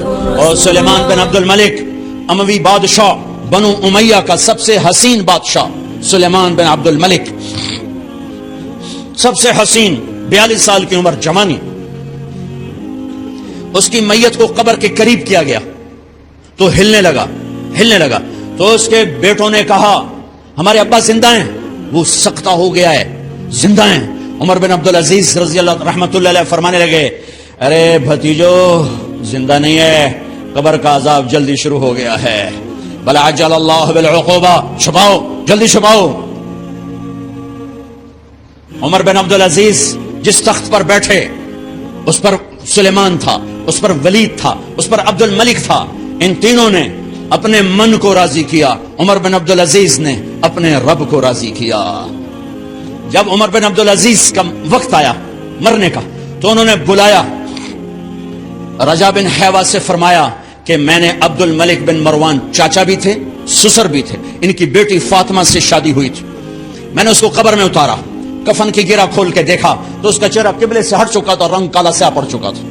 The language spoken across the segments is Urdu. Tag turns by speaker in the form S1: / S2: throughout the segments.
S1: اور سلیمان بن عبد الملک اموی بادشاہ بنو امیہ کا سب سے حسین بادشاہ سلیمان بن عبد الملک، سب سے حسین، 42 سال کی عمر، جوانی، اس کی میت کو قبر کے قریب کیا گیا تو ہلنے لگا تو اس کے بیٹوں نے کہا ہمارے ابا زندہ ہیں، وہ سکتہ ہو گیا ہے، زندہ ہیں۔ عمر بن عبدالعزیز رضی اللہ رحمۃ اللہ علیہ فرمانے لگے ارے بھتیجو زندہ نہیں ہے، قبر کا عذاب جلدی شروع ہو گیا ہے، بل عجل اللہ بالعقوبہ، چھپاؤ جلدی چھپاؤ۔ عمر بن عبدالعزیز جس تخت پر بیٹھے اس پر سلیمان تھا، اس پر ولید تھا، اس پر عبد الملک تھا، ان تینوں نے اپنے من کو راضی کیا، عمر بن عبدالعزیز نے اپنے رب کو راضی کیا۔ جب عمر بن عبدالعزیز کا وقت آیا مرنے کا تو انہوں نے بلایا رجا بن حیوہ سے، فرمایا کہ میں نے عبد الملک بن مروان، چاچا بھی تھے سسر بھی تھے، ان کی بیٹی فاطمہ سے شادی ہوئی تھی، میں نے اس کو قبر میں اتارا، کفن کی گرہ کھول کے دیکھا تو اس کا چہرہ قبلے سے ہٹ چکا تھا، رنگ کالا سیاہ پڑ چکا تھا۔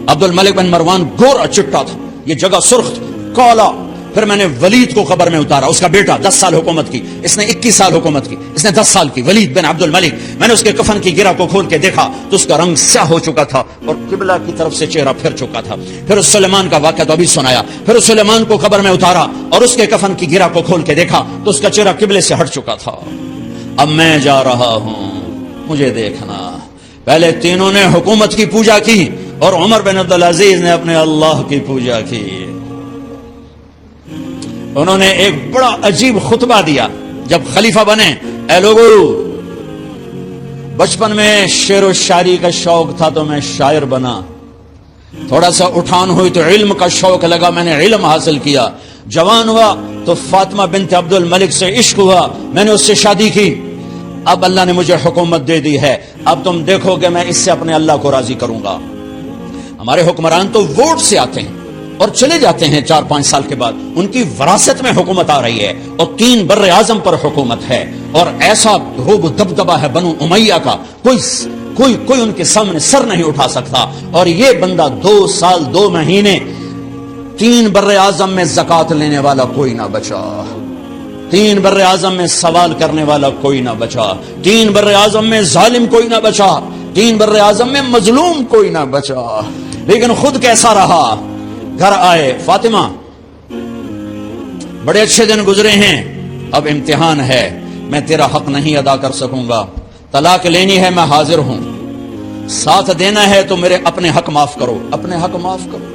S1: عبد الملک بن مروان گورا چٹا تھا، یہ جگہ سرخ تھی، کالا۔ پھر میں نے ولید کو قبر میں اتارا، اس کا بیٹا 10 سال حکومت کی، اس نے 21 سال حکومت کی، اس نے 10 سال کی، ولید بن عبد الملک۔ میں نے اس کے کفن کی گرہ کو کھول کے دیکھا تو اس کا رنگ سیاہ ہو چکا تھا اور قبلہ کی طرف سے چہرہ پھر چکا تھا۔ پھر اس سلیمان کا واقعہ تو ابھی سنایا، پھر اس سلیمان کو قبر میں اتارا اور اس کے کفن کی گرہ کو کھول کے دیکھا تو اس کا چہرہ قبلے سے ہٹ چکا تھا۔ اب میں جا رہا ہوں، مجھے دیکھنا۔ پہلے تینوں نے حکومت کی پوجا کی اور عمر بن عبدالعزیز نے اپنے اللہ کی پوجا کی۔ انہوں نے ایک بڑا عجیب خطبہ دیا جب خلیفہ بنے، اے لوگو، بچپن میں شعر و شاعری کا شوق تھا تو میں شاعر بنا، تھوڑا سا اٹھان ہوئی تو علم کا شوق لگا، میں نے علم حاصل کیا، جوان ہوا تو فاطمہ بنت عبد الملک سے عشق ہوا، میں نے اس سے شادی کی، اب اللہ نے مجھے حکومت دے دی ہے، اب تم دیکھو کہ میں اس سے اپنے اللہ کو راضی کروں گا۔ ہمارے حکمران تو ووٹ سے آتے ہیں اور چلے جاتے ہیں 4-5 سال کے بعد، ان کی وراثت میں حکومت آ رہی ہے اور 3 بر اعظم پر حکومت ہے اور ایسا روب و دبدبہ ہے بنو امیہ کا، کوئی ان کے سامنے سر نہیں اٹھا سکتا۔ اور یہ بندہ 2 سال 2 مہینے 3 بر اعظم میں زکوٰۃ لینے والا کوئی نہ بچا، 3 بر اعظم میں سوال کرنے والا کوئی نہ بچا، 3 بر اعظم میں ظالم کوئی نہ بچا، 3 بر اعظم میں مظلوم کوئی نہ بچا۔ لیکن خود کیسا رہا؟ گھر آئے، فاطمہ بڑے اچھے دن گزرے ہیں، اب امتحان ہے، میں تیرا حق نہیں ادا کر سکوں گا، طلاق لینی ہے میں حاضر ہوں، ساتھ دینا ہے تو میرے اپنے حق معاف کرو، اپنے حق معاف کرو۔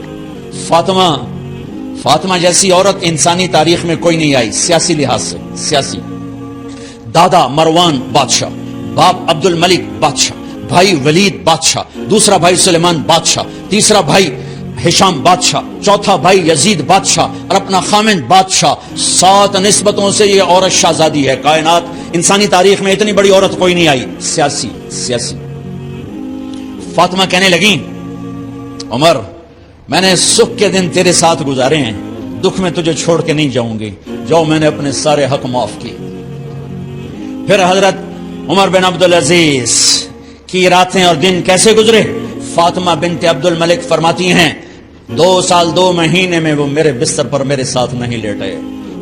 S1: فاطمہ جیسی عورت انسانی تاریخ میں کوئی نہیں آئی، سیاسی لحاظ سے، سیاسی، دادا مروان بادشاہ، باپ عبد الملک بادشاہ، بھائی ولید بادشاہ، دوسرا بھائی سلیمان بادشاہ، تیسرا بھائی ہشام بادشاہ، چوتھا بھائی یزید بادشاہ اور اپنا خامند بادشاہ، 7 نسبتوں سے یہ عورت شہزادی ہے۔ کائنات انسانی تاریخ میں اتنی بڑی عورت کوئی نہیں آئی، سیاسی۔ فاطمہ کہنے لگیں عمر، میں نے سکھ کے دن تیرے ساتھ گزارے ہیں، دکھ میں تجھے چھوڑ کے نہیں جاؤں گی، جاؤ میں نے اپنے سارے حق معاف کیے۔ پھر حضرت عمر بن عبدالعزیز کی راتیں اور دن کیسے گزرے؟ فاطمہ بنت عبد الملک فرماتی ہیں 2 سال 2 مہینے میں وہ میرے بستر پر میرے ساتھ نہیں لیٹے،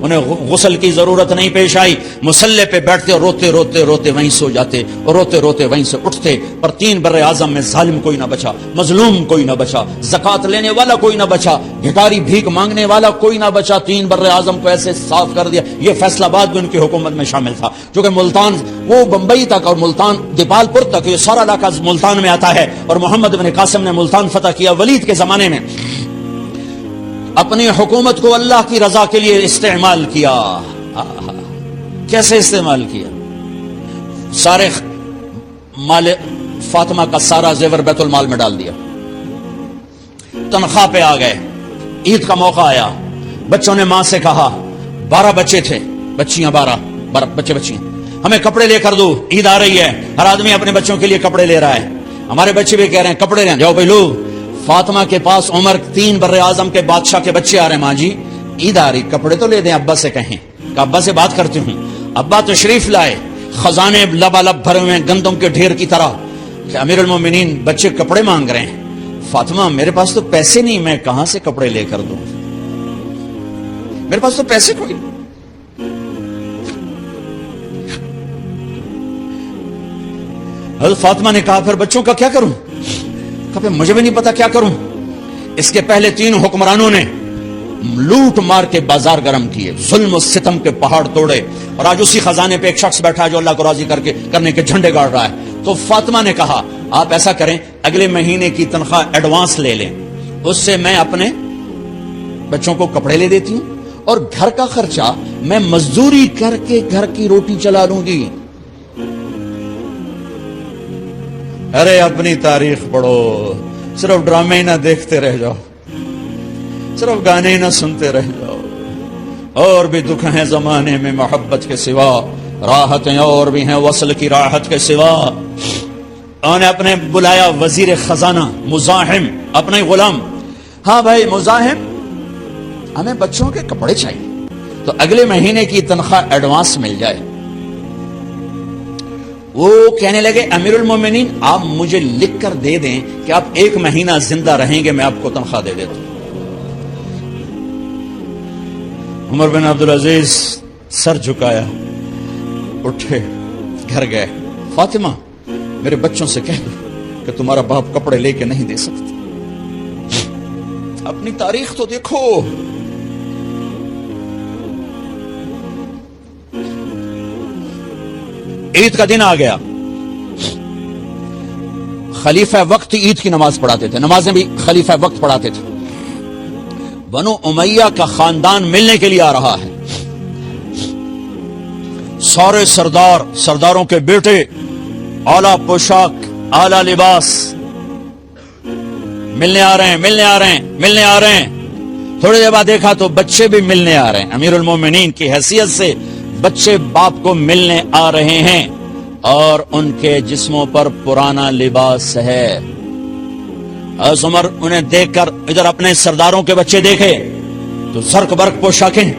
S1: انہیں غسل کی ضرورت نہیں پیش آئی، مصلے پہ بیٹھتے اور روتے وہیں سو جاتے اور روتے وہیں سے اٹھتے۔ پر 3 بر اعظم میں ظالم کوئی نہ بچا، مظلوم کوئی نہ بچا، زکوٰۃ لینے والا کوئی نہ بچا، بھکاری بھیک مانگنے والا کوئی نہ بچا، 3 بر اعظم کو ایسے صاف کر دیا۔ یہ فیصل آباد بھی ان کی حکومت میں شامل تھا، چونکہ ملتان وہ بمبئی تک اور ملتان دیپال پور تک، یہ سارا علاقہ ملتان میں آتا ہے، اور محمد بن قاسم نے ملتان فتح کیا ولید کے زمانے میں۔ اپنی حکومت کو اللہ کی رضا کے لیے استعمال کیا۔ کیسے استعمال کیا؟ سارے مال فاطمہ کا سارا زیور بیت المال میں ڈال دیا، تنخواہ پہ آ گئے، عید کا موقع آیا، بچوں نے ماں سے کہا، 12 بچے تھے، بچیاں 12 بچیاں، ہمیں کپڑے لے کر دو، عید آ رہی ہے، ہر آدمی اپنے بچوں کے لیے کپڑے لے رہا ہے، ہمارے بچے بھی کہہ رہے ہیں کپڑے لیں، جاؤ بھائی لو۔ فاطمہ کے پاس عمر 3 بر اعظم کے بادشاہ کے بچے آ رہے ہیں، ماں جی عید آ رہی، کپڑے تو لے دیں، ابا سے کہیں کہ ابا سے بات کرتی ہوں۔ ابا تشریف لائے، خزانے لبالب بھرے ہوئے گندم کے ڈھیر کی طرح کہ امیر المومنین بچے کپڑے مانگ رہے ہیں۔ فاطمہ میرے پاس تو پیسے نہیں، میں کہاں سے کپڑے لے کر دوں، میرے پاس تو پیسے کوئی نہیں۔ حضرت فاطمہ نے کہا پھر بچوں کا کیا کروں؟ کہا پھر مجھے بھی نہیں پتا کیا کروں۔ اس کے پہلے 3 حکمرانوں نے لوٹ مار کے بازار گرم کیے، ظلم و ستم کے پہاڑ توڑے، اور آج اسی خزانے پہ ایک شخص بیٹھا ہے جو اللہ کو راضی کرنے کے جھنڈے گاڑ رہا ہے۔ تو فاطمہ نے کہا آپ ایسا کریں، اگلے مہینے کی تنخواہ ایڈوانس لے لیں، اس سے میں اپنے بچوں کو کپڑے لے دیتی ہوں، اور گھر کا خرچہ میں مزدوری کر کے گھر کی روٹی چلا لوں گی۔ ارے اپنی تاریخ پڑھو، صرف ڈرامے ہی نہ دیکھتے رہ جاؤ، صرف گانے نہ سنتے رہ جاؤ، اور بھی دکھ ہیں زمانے میں محبت کے سوا، راحتیں اور بھی ہیں وصل کی راحت کے سوا۔ انہوں نے اپنے بلایا وزیر خزانہ مزاحم، اپنے غلام، ہاں بھائی مزاحم ہمیں بچوں کے کپڑے چاہیے، تو اگلے مہینے کی تنخواہ ایڈوانس مل جائے۔ وہ کہنے لگے امیر المومنین آپ مجھے لکھ کر دے دیں کہ آپ 1 مہینہ زندہ رہیں گے، میں آپ کو تنخواہ دے دیتا ہوں۔ عمر بن عبدالعزیز سر جھکایا، اٹھے، گھر گئے، فاطمہ میرے بچوں سے کہہ دو کہ تمہارا باپ کپڑے لے کے نہیں دے سکتے۔ اپنی تاریخ تو دیکھو، عید کا دن آ گیا، خلیفہ وقت عید کی نماز پڑھاتے تھے، نمازیں بھی خلیفہ وقت پڑھاتے تھے۔ بنو امیہ کا خاندان ملنے کے لیے آ رہا ہے، سارے سرداروں کے بیٹے، اعلیٰ پوشاک، اعلیٰ لباس، ملنے آ رہے ہیں۔ تھوڑی دیر بعد دیکھا تو بچے بھی ملنے آ رہے ہیں، امیر المومنین کی حیثیت سے بچے باپ کو ملنے آ رہے ہیں، اور ان کے جسموں پر پرانا لباس ہے۔ حضرت عمر انہیں دیکھ کر ادھر اپنے سرداروں کے بچے دیکھے تو زرق برق پوشاکیں،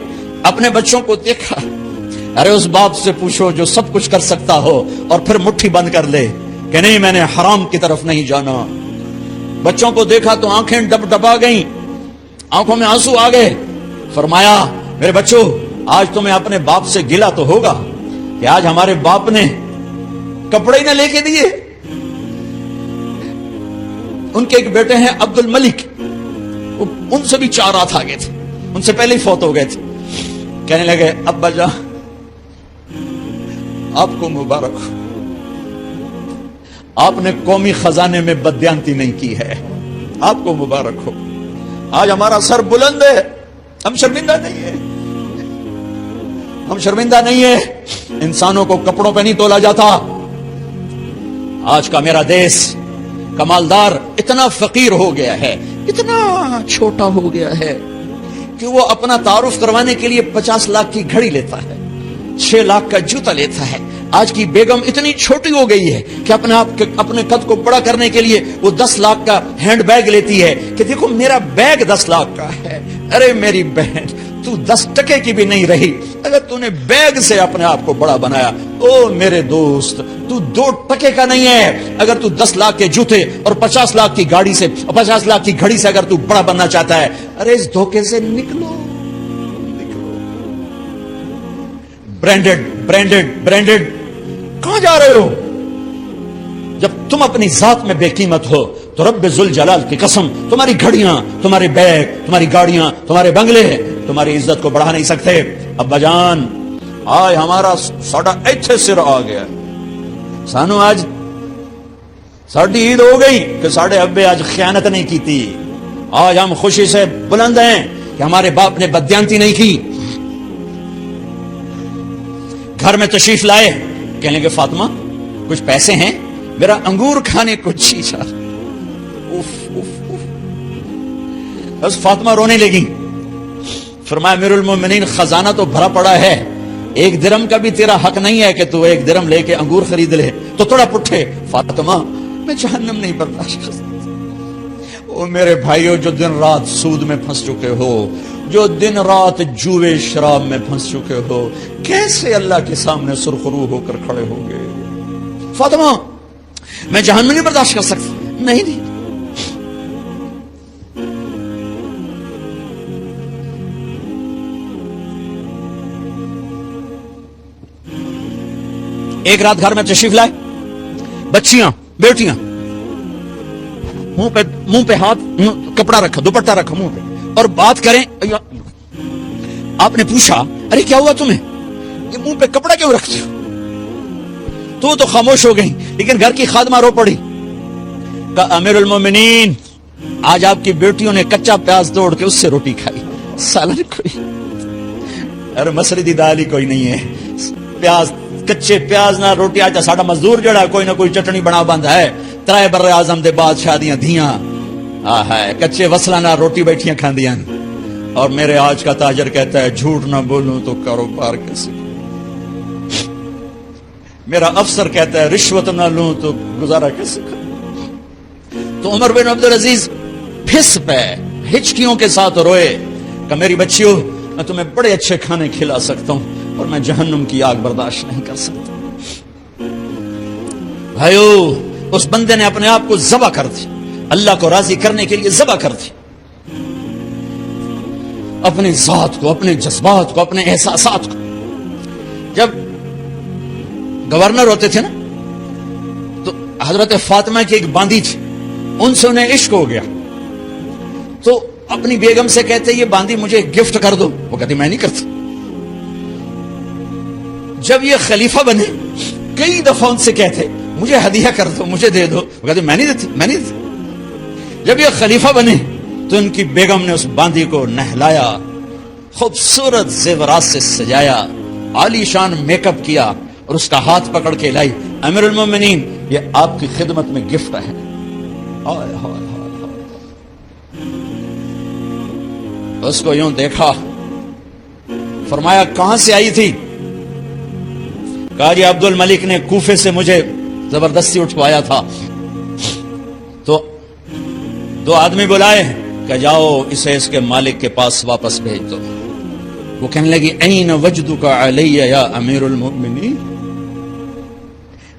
S1: اپنے بچوں کو دیکھا، ارے اس باپ سے پوچھو جو سب کچھ کر سکتا ہو اور پھر مٹھی بند کر لے کہ نہیں میں نے حرام کی طرف نہیں جانا۔ بچوں کو دیکھا تو آنکھیں ڈب ڈبا گئیں، آنکھوں میں آنسو آ گئے۔ فرمایا میرے بچوں آج تمہیں اپنے باپ سے گلہ تو ہوگا کہ آج ہمارے باپ نے کپڑے ہی نہ لے کے دیے۔ ان کے ایک بیٹے ہیں عبد الملک، ان سے بھی 4 رات آگے تھے، ان سے پہلے ہی فوت ہو گئے تھے۔ کہنے لگے ابا جان آپ کو مبارک ہو، آپ نے قومی خزانے میں بددیانتی نہیں کی ہے، آپ کو مبارک ہو، آج ہمارا سر بلند ہے، ہم شرمندہ نہیں ہے، انسانوں کو کپڑوں پہ نہیں تولا جاتا۔ آج کا میرا دیس کمالدار اتنا فقیر ہو گیا ہے، اتنا چھوٹا ہو گیا ہے کہ وہ اپنا تعارف کروانے کے لیے 50 لاکھ کی گھڑی لیتا ہے، 6 لاکھ کا جوتا لیتا ہے۔ آج کی بیگم اتنی چھوٹی ہو گئی ہے کہ اپنے قد کو بڑا کرنے کے لیے وہ 10 لاکھ کا ہینڈ بیگ لیتی ہے کہ دیکھو میرا بیگ 10 لاکھ کا ہے۔ ارے میری بہن تو 10 ٹکے کی بھی نہیں رہی اگر تو نے بیگ سے اپنے آپ کو بڑا بنایا۔ او میرے دوست تو 2 ٹکے کا نہیں ہے اگر تو 10 لاکھ کے جوتے اور 50 لاکھ کی گاڑی سے اور 50 لاکھ کی گھڑی سے اگر تو بڑا بننا چاہتا ہے۔ ارے اس دھوکے سے نکلو۔ برینڈڈ کہاں جا رہے ہو؟ جب تم اپنی ذات میں بے قیمت ہو تو رب ذوالجلال کی قسم تمہاری گھڑیاں، تمہارے بیگ، تمہاری گاڑیاں، تمہارے بنگلے تمہاری عزت کو بڑھا نہیں سکتے۔ ابا جان آج ہمارا ساڈا ایتھے سر آ گیا، سانو آج ساڈی عید ہو گئی کہ ساڈے ابے آج خیانت نہیں کی تھی۔ آج ہم خوشی سے بلند ہیں کہ ہمارے باپ نے بددیانتی نہیں کی۔ گھر میں تشریف لائے، کہنے لگے فاطمہ کچھ پیسے ہیں، میرا انگور کھانے کو جی چاہ۔ بس فاطمہ رونے لگی۔ فرمایا امیر المومنین خزانہ تو بھرا پڑا ہے، 1 درم کا بھی تیرا حق نہیں ہے کہ تو 1 درم لے کے انگور خرید لے۔ تو تھوڑا پٹھے فاطمہ میں جہنم نہیں برداشت کر سکتا۔ او میرے بھائیو جو دن رات سود میں پھنس چکے ہو، جو دن رات جوے شراب میں پھنس چکے ہو، کیسے اللہ کے سامنے سرخرو ہو کر کھڑے ہو گئے؟ فاطمہ میں جہنم نہیں برداشت کر سکتا۔ نہیں ایک رات گھر میں تشریف لائے, بچیاں بیٹیاں, منہ پہ ہاتھ, کپڑا رکھا, دوپٹہ رکھا منہ پہ, اور بات کریں. آپ نے پوچھا ارے کیا ہوا تمہیں, یہ منہ پہ کپڑا کیوں رکھتے ہو؟ تو خاموش ہو گئی, لیکن گھر کی خادمہ رو پڑی. کہا امیر المومنین, آج آپ کی بیٹیوں نے کچا پیاز توڑ کے اس سے روٹی کھائی, سالن کوئی, ارے مسری دی دال ہی کوئی نہیں ہے, پیاز, کچے پیاز نہ روٹی. آج ساڈا مزدور جڑا کوئی نہ کوئی چٹنی بنا بند ہے, ترائے بر اعظم دے بادشاہ دیاں دھیاں ہے کچے وصلہ نہ روٹی بیٹھیاں کھاندیاں. اور میرے آج کا تاجر کہتا ہے جھوٹ نہ بولوں تو کاروبار کیسے, میرا افسر کہتا ہے رشوت نہ لوں تو گزارا کیسے کروں. تو عمر بن عبدالعزیز پھس پہ ہچکیوں کے ساتھ روئے کہ میری بچیوں, میں تمہیں بڑے اچھے کھانے کھلا سکتا ہوں اور میں جہنم کی آگ برداشت نہیں کر سکتا. بھائیو, اس بندے نے اپنے آپ کو ذبح کر دی, اللہ کو راضی کرنے کے لیے ذبح کر دی, اپنے ذات کو, اپنے جذبات کو, اپنے احساسات کو. جب گورنر ہوتے تھے نا تو حضرت فاطمہ کی ایک باندی تھی, ان سے انہیں عشق ہو گیا, تو اپنی بیگم سے کہتے یہ باندی مجھے گفٹ کر دو, وہ کہتی میں نہیں کرتا. جب یہ خلیفہ بنے کئی دفعہ ان سے کہتے مجھے ہدیہ کر دو, مجھے دے دو, وہ کہتے میں نہیں دیتی, میں نہیں دیتی. جب یہ خلیفہ بنے تو ان کی بیگم نے اس باندی کو نہلایا, خوبصورت زیورات سے سجایا, عالی شان میک اپ کیا اور اس کا ہاتھ پکڑ کے لائی, امیر المومنین یہ آپ کی خدمت میں گفٹ ہے. اس کو یوں دیکھا, فرمایا کہاں سے آئی تھی؟ کہا جی عبد الملک نے کوفے سے مجھے زبردستی اٹھوایا تھا. تو دو آدمی بلائے کہ جاؤ اسے اس کے مالک کے پاس واپس بھیج دو. وہ کہنے لگی این وجدک علی یا امیر المؤمنین,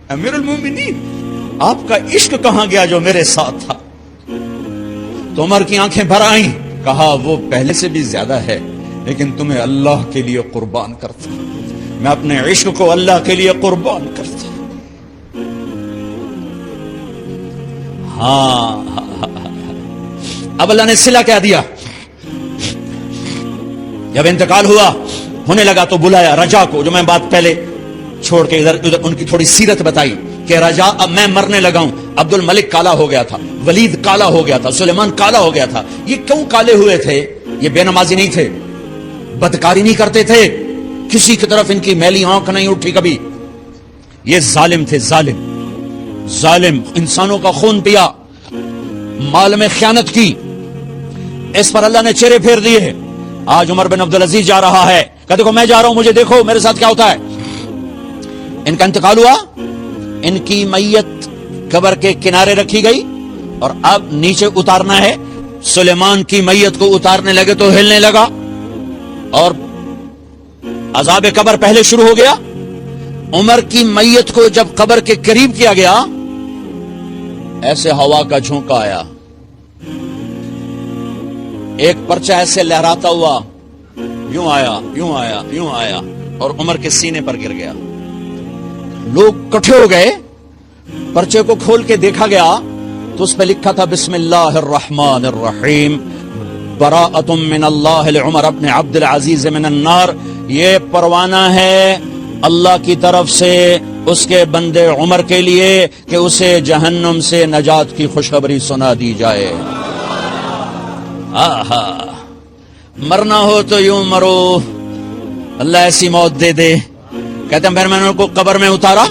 S1: امیر المؤمنین آپ کا عشق کہاں گیا جو میرے ساتھ تھا؟ تو عمر کی آنکھیں بھر آئیں, کہا وہ پہلے سے بھی زیادہ ہے, لیکن تمہیں اللہ کے لیے قربان کرتا, میں اپنے عشق کو اللہ کے لیے قربان کرتا. ہاں اب اللہ نے صلہ کہہ دیا. جب انتقال ہوا ہونے لگا تو بلایا رجا کو, جو میں بات پہلے چھوڑ کے ادھر ان کی تھوڑی سیرت بتائی کہ رجا اب میں مرنے لگا ہوں. عبد الملک کالا ہو گیا تھا, ولید کالا ہو گیا تھا, سلیمان کالا ہو گیا تھا. یہ کیوں کالے ہوئے تھے؟ یہ بے نمازی نہیں تھے, بدکاری نہیں کرتے تھے, کسی کی طرف ان کی میلی آنکھ نہیں اٹھی کبھی. یہ ظالم تھے, ظالم انسانوں کا خون پیا, مال میں خیانت کی, اس پر اللہ نے چہرے پھیر دیے. آج عمر بن عبدالعزیز جا رہا ہے, کہ دیکھو میں جا رہا ہوں, مجھے دیکھو میرے ساتھ کیا ہوتا ہے. ان کا انتقال ہوا, ان کی میت قبر کے کنارے رکھی گئی اور اب نیچے اتارنا ہے. سلیمان کی میت کو اتارنے لگے تو ہلنے لگا اور عذاب قبر پہلے شروع ہو گیا. عمر کی میت کو جب قبر کے قریب کیا گیا, ایسے ہوا کا جھونکا آیا, ایک پرچہ ایسے لہراتا ہوا یوں آیا, یوں آیا, یوں آیا اور عمر کے سینے پر گر گیا. لوگ کٹھے ہو گئے, پرچے کو کھول کے دیکھا گیا تو اس پہ لکھا تھا بسم اللہ الرحمن الرحیم براءۃ من اللہ لعمر بن عبد العزیز من النار. یہ پروانہ ہے اللہ کی طرف سے اس کے بندے عمر کے لیے کہ اسے جہنم سے نجات کی خوشخبری سنا دی جائے. آہا, مرنا ہو تو یوں مرو, اللہ ایسی موت دے دے. کہتے ہیں پھر میں نے ان کو قبر میں اتارا,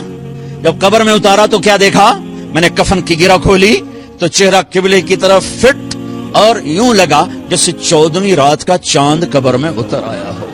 S1: جب قبر میں اتارا تو کیا دیکھا, میں نے کفن کی گرہ کھولی تو چہرہ قبلے کی طرف فٹ اور یوں لگا جیسے 14ویں رات کا چاند قبر میں اتر آیا ہو.